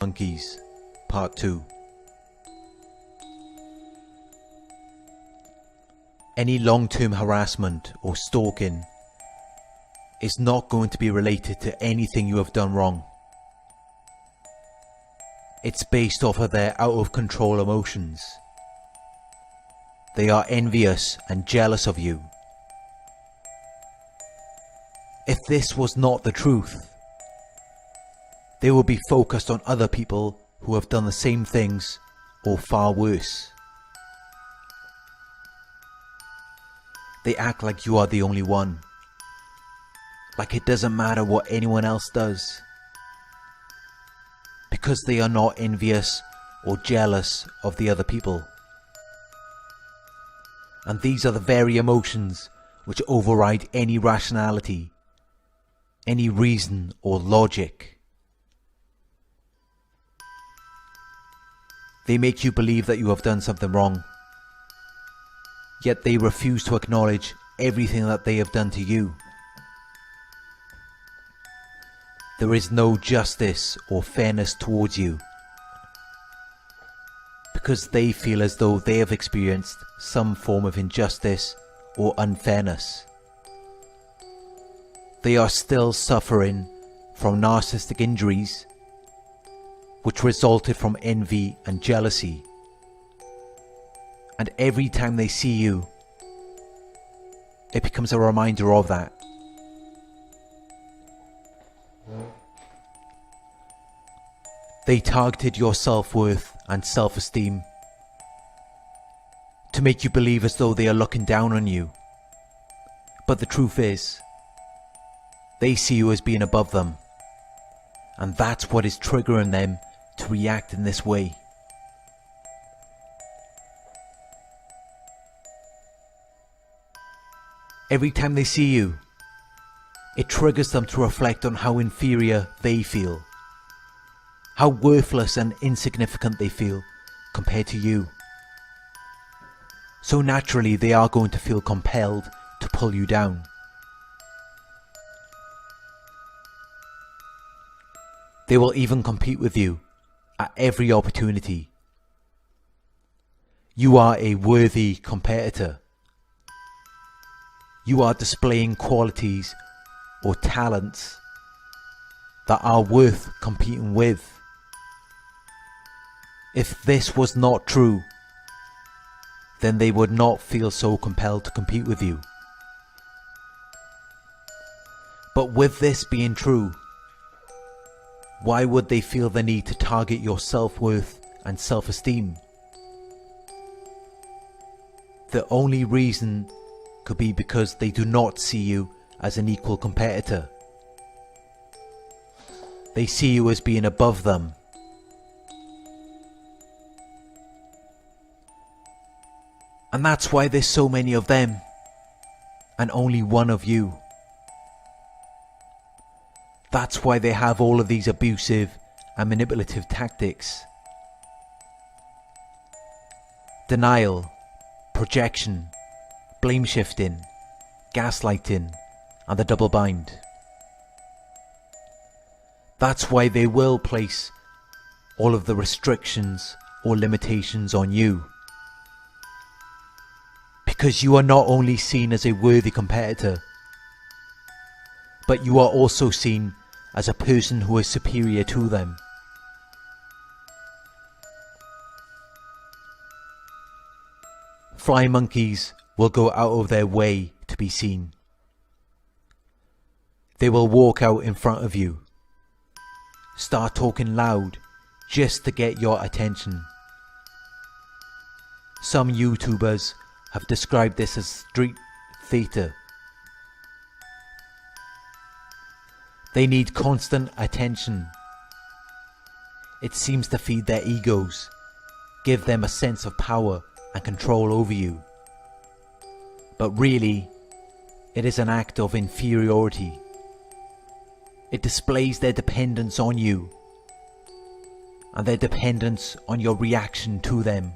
Monkeys, Part 2. Any long-term harassment or stalking is not going to be related to anything you have done wrong. It's based off of their out-of-control emotions. They are envious and jealous of you. If this was not the truth, they will be focused on other people who have done the same things or far worse. They act like you are the only one, like it doesn't matter what anyone else does, because they are not envious or jealous of the other people. And these are the very emotions which override any rationality, any reason or logic. They make you believe that you have done something wrong, yet they refuse to acknowledge everything that they have done to you. There is no justice or fairness towards you, because they feel as though they have experienced some form of injustice or unfairness. They are still suffering from narcissistic injuries which resulted from envy and jealousy. And every time they see you, it becomes a reminder of that. They targeted your self-worth and self-esteem to make you believe as though they are looking down on you. But the truth is, they see you as being above them, and that's what is triggering them to react in this way. Every time they see you, it triggers them to reflect on how inferior they feel, how worthless and insignificant they feel compared to you. So naturally they are going to feel compelled to pull you down. They will even compete with you at every opportunity. You are a worthy competitor. You are displaying qualities or talents that are worth competing with. If this was not true, then they would not feel so compelled to compete with you. But with this being true, why would they feel the need to target your self-worth and self-esteem? The only reason could be because they do not see you as an equal competitor. They see you as being above them. And that's why there's so many of them and only one of you. That's why they have all of these abusive and manipulative tactics. Denial, projection, blame shifting, gaslighting, and the double bind. That's why they will place all of the restrictions or limitations on you. Because you are not only seen as a worthy competitor, but you are also seen as a person who is superior to them. Fly monkeys will go out of their way to be seen. They will walk out in front of you, start talking loud just to get your attention. Some YouTubers have described this as street theatre. They need constant attention. It seems to feed their egos, give them a sense of power and control over you. But really, it is an act of inferiority. It displays their dependence on you and their dependence on your reaction to them.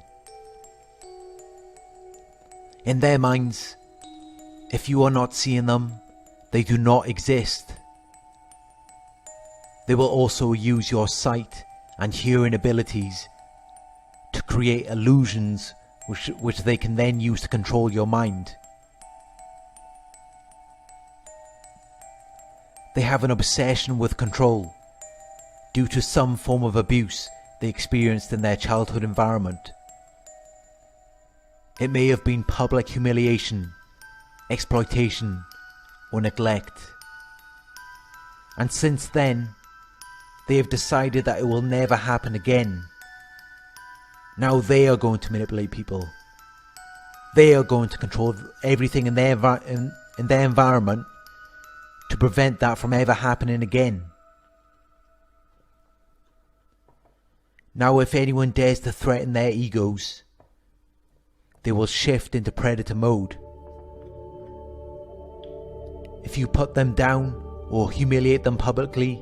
In their minds, if you are not seeing them, they do not exist. They will also use your sight and hearing abilities to create illusions which they can then use to control your mind. They have an obsession with control due to some form of abuse they experienced in their childhood environment. It may have been public humiliation, exploitation, or neglect. And since then, they have decided that it will never happen again. Now they are going to manipulate people. They are going to control everything in their environment to prevent that from ever happening again. Now if anyone dares to threaten their egos, they will shift into predator mode. If you put them down or humiliate them publicly,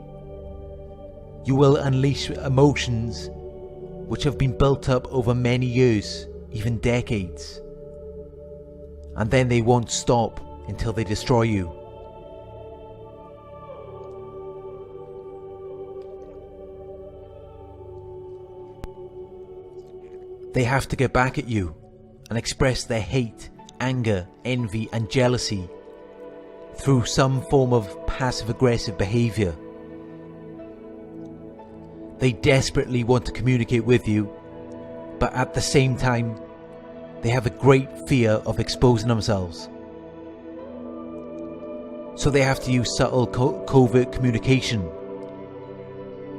you will unleash emotions which have been built up over many years, even decades. And then they won't stop until they destroy you. They have to get back at you and express their hate, anger, envy and jealousy through some form of passive-aggressive behaviour. They desperately want to communicate with you, but at the same time, they have a great fear of exposing themselves. So they have to use subtle covert communication.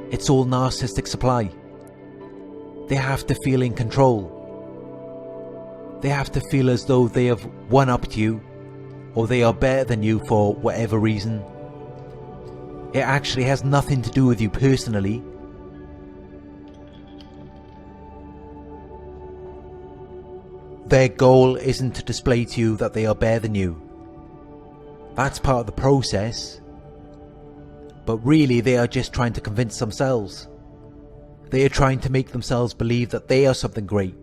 It's all narcissistic supply. They have to feel in control. They have to feel as though they have one-upped you, or they are better than you for whatever reason. It actually has nothing to do with you personally. Their goal isn't to display to you that they are better than you. That's part of the process. But really they are just trying to convince themselves. They are trying to make themselves believe that they are something great.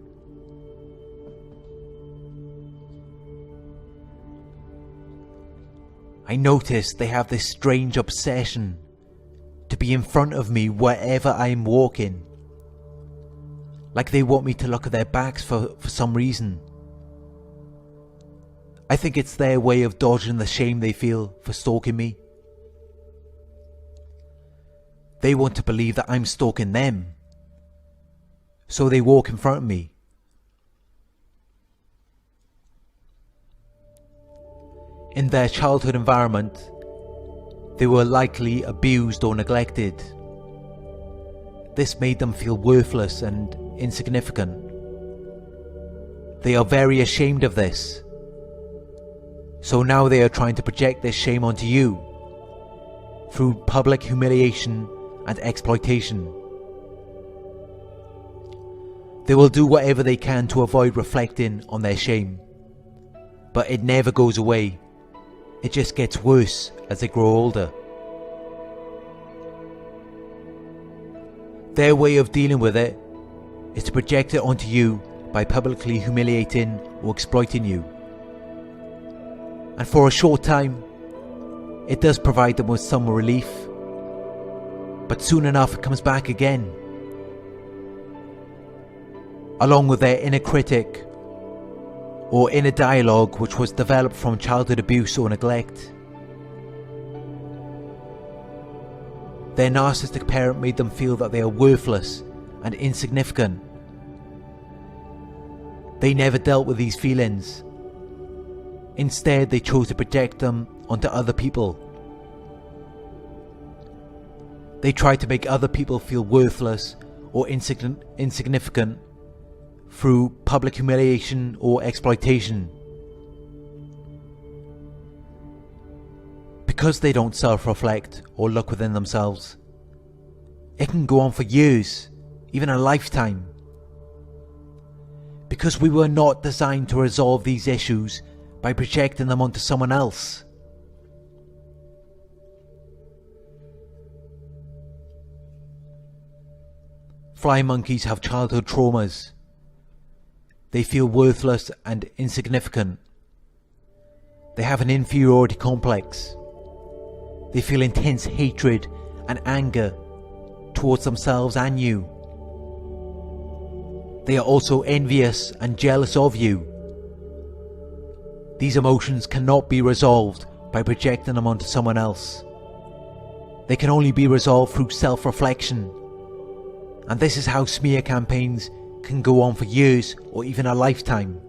I notice they have this strange obsession to be in front of me wherever I am walking. Like they want me to look at their backs for some reason. I think it's their way of dodging the shame they feel for stalking me. They want to believe that I'm stalking them. So they walk in front of me. In their childhood environment, they were likely abused or neglected. This made them feel worthless and insignificant. They are very ashamed of this. So now they are trying to project this shame onto you through public humiliation and exploitation. They will do whatever they can to avoid reflecting on their shame, but it never goes away. It just gets worse as they grow older. Their way of dealing with it is to project it onto you by publicly humiliating or exploiting you. And for a short time, it does provide them with some relief, but soon enough it comes back again. Along with their inner critic or inner dialogue which was developed from childhood abuse or neglect. Their narcissistic parent made them feel that they are worthless and insignificant. They never dealt with these feelings. Instead, they chose to project them onto other people. They tried to make other people feel worthless or insignificant through public humiliation or exploitation. Because they don't self-reflect or look within themselves, it can go on for years, even a lifetime. Because we were not designed to resolve these issues by projecting them onto someone else. Fly monkeys have childhood traumas. They feel worthless and insignificant. They have an inferiority complex. They feel intense hatred and anger towards themselves and you. They are also envious and jealous of you. These emotions cannot be resolved by projecting them onto someone else. They can only be resolved through self-reflection. And this is how smear campaigns can go on for years or even a lifetime.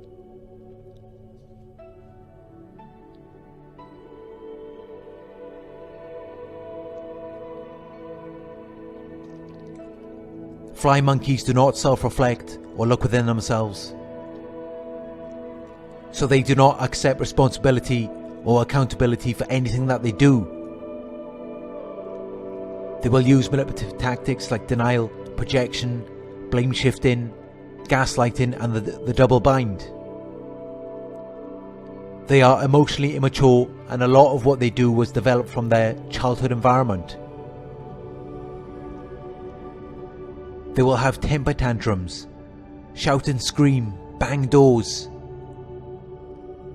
Fly monkeys do not self-reflect or look within themselves. So they do not accept responsibility or accountability for anything that they do. They will use manipulative tactics like denial, projection, blame shifting, gaslighting and the double bind. They are emotionally immature, and a lot of what they do was developed from their childhood environment. They will have temper tantrums, shout and scream, bang doors.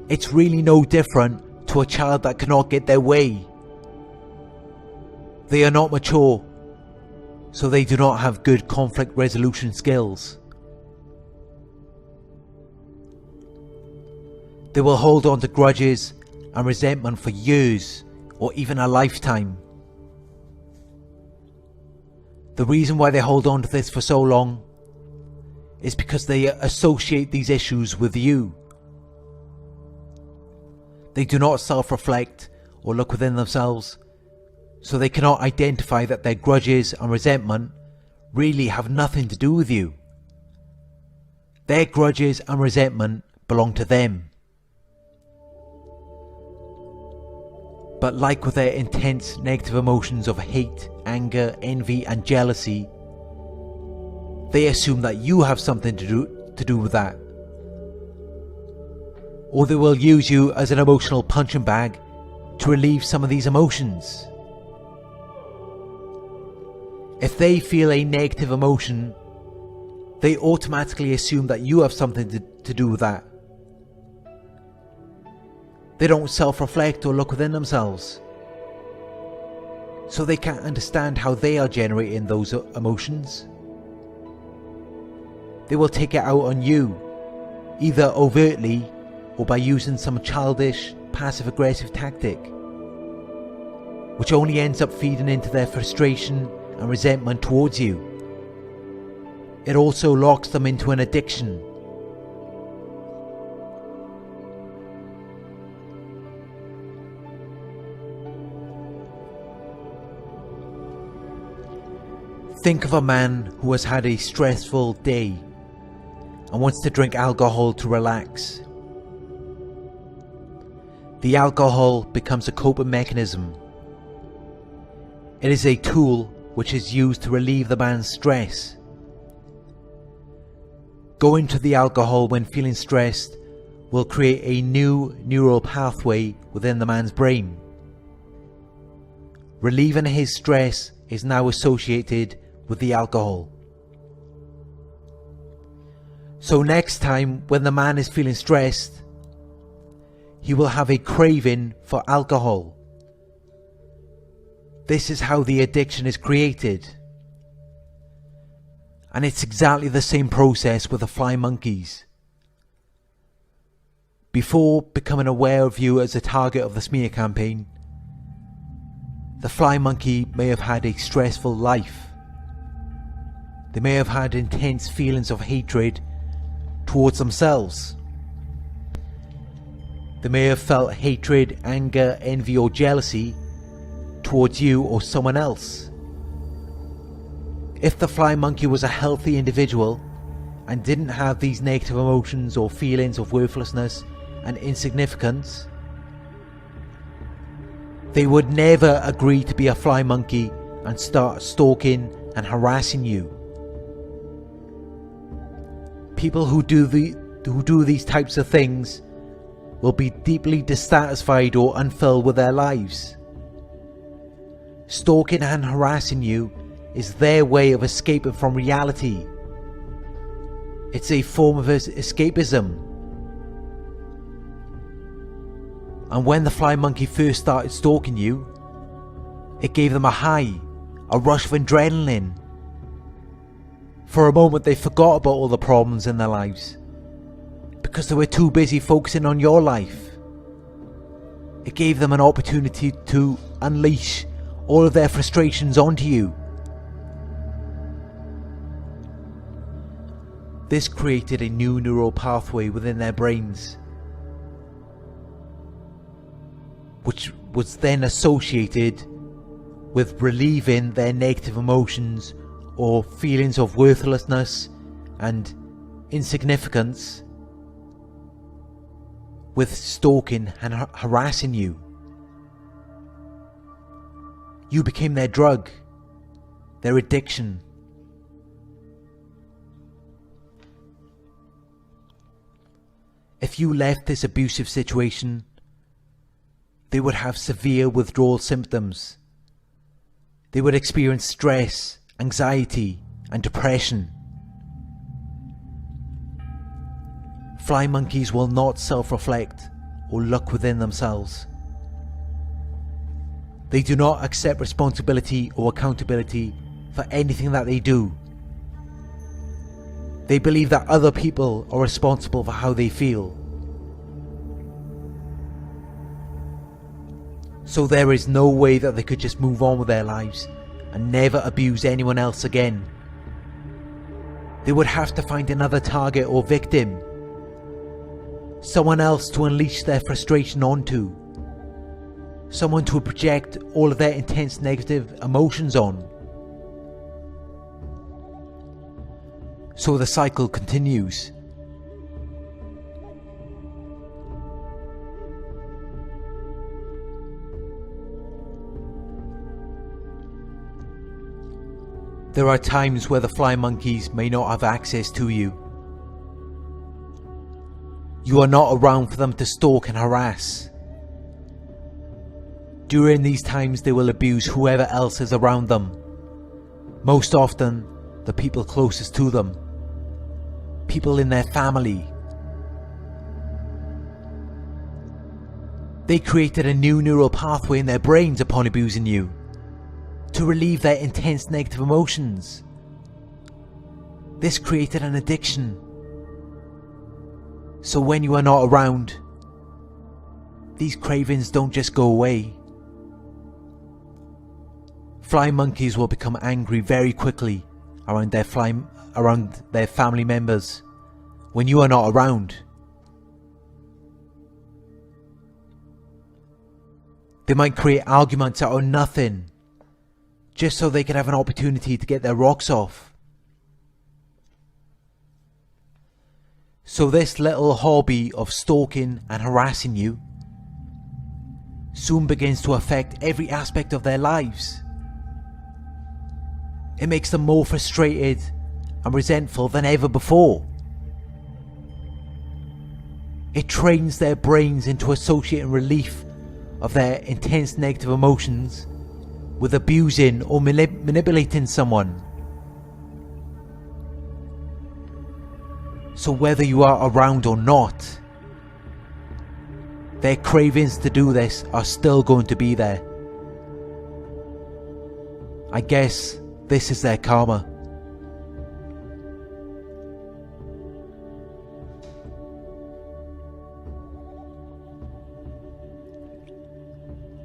It's really no different to a child that cannot get their way. They are not mature, so they do not have good conflict resolution skills. They will hold on to grudges and resentment for years or even a lifetime. The reason why they hold on to this for so long is because they associate these issues with you. They do not self-reflect or look within themselves, so they cannot identify that their grudges and resentment really have nothing to do with you. Their grudges and resentment belong to them. But like with their intense negative emotions of hate, anger, envy and jealousy, they assume that you have something to do with that. Or they will use you as an emotional punching bag to relieve some of these emotions. If they feel a negative emotion, they automatically assume that you have something to do with that. They don't self-reflect or look within themselves, so they can't understand how they are generating those emotions. They will take it out on you, either overtly or by using some childish, passive-aggressive tactic, which only ends up feeding into their frustration and resentment towards you. It also locks them into an addiction. Think of a man who has had a stressful day and wants to drink alcohol to relax. The alcohol becomes a coping mechanism. It is a tool which is used to relieve the man's stress. Going to the alcohol when feeling stressed will create a new neural pathway within the man's brain. Relieving his stress is now associated with the alcohol. So next time when the man is feeling stressed, he will have a craving for alcohol. This is how the addiction is created. And it's exactly the same process with the fly monkeys. Before becoming aware of you as a target of the smear campaign, the fly monkey may have had a stressful life. They may have had intense feelings of hatred towards themselves. They may have felt hatred, anger, envy or jealousy towards you or someone else. If the fly monkey was a healthy individual and didn't have these negative emotions or feelings of worthlessness and insignificance, they would never agree to be a fly monkey and start stalking and harassing you. People who do these types of things will be deeply dissatisfied or unfulfilled with their lives. Stalking and harassing you is their way of escaping from reality. It's a form of escapism. And when the fly monkey first started stalking you, it gave them a high, a rush of adrenaline, For a moment they forgot about all the problems in their lives because they were too busy focusing on your life. It gave them an opportunity to unleash all of their frustrations onto you. This created a new neural pathway within their brains, which was then associated with relieving their negative emotions or feelings of worthlessness and insignificance with stalking and harassing you. You became their drug, their addiction. If you left this abusive situation, they would have severe withdrawal symptoms. They would experience stress, anxiety, and depression. Fly monkeys will not self-reflect or look within themselves. They do not accept responsibility or accountability for anything that they do. They believe that other people are responsible for how they feel. So there is no way that they could just move on with their lives and never abuse anyone else again. They would have to find another target or victim, someone else to unleash their frustration onto, someone to project all of their intense negative emotions on. So the cycle continues. There are times where the fly monkeys may not have access to you. You are not around for them to stalk and harass. During these times they will abuse whoever else is around them. Most often, the people closest to them. People in their family. They created a new neural pathway in their brains upon abusing you, to relieve their intense negative emotions. This created an addiction. So when you are not around, these cravings don't just go away. Fly monkeys will become angry very quickly around their family members when you are not around. They might create arguments out of nothing, just so they can have an opportunity to get their rocks off. So this little hobby of stalking and harassing you soon begins to affect every aspect of their lives. It makes them more frustrated and resentful than ever before. It trains their brains into associating relief of their intense negative emotions with abusing or manipulating someone. So whether you are around or not, their cravings to do this are still going to be there. I guess this is their karma.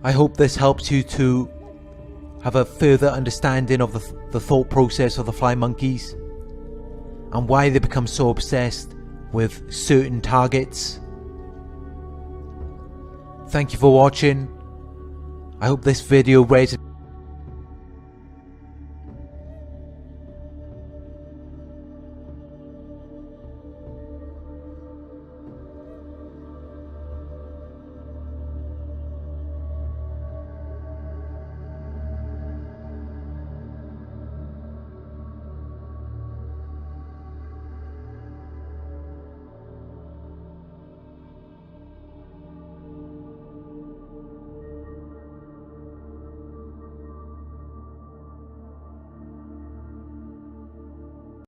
I hope this helps you to have a further understanding of the thought process of the fly monkeys and why they become so obsessed with certain targets. Thank you for watching. I hope this video resonated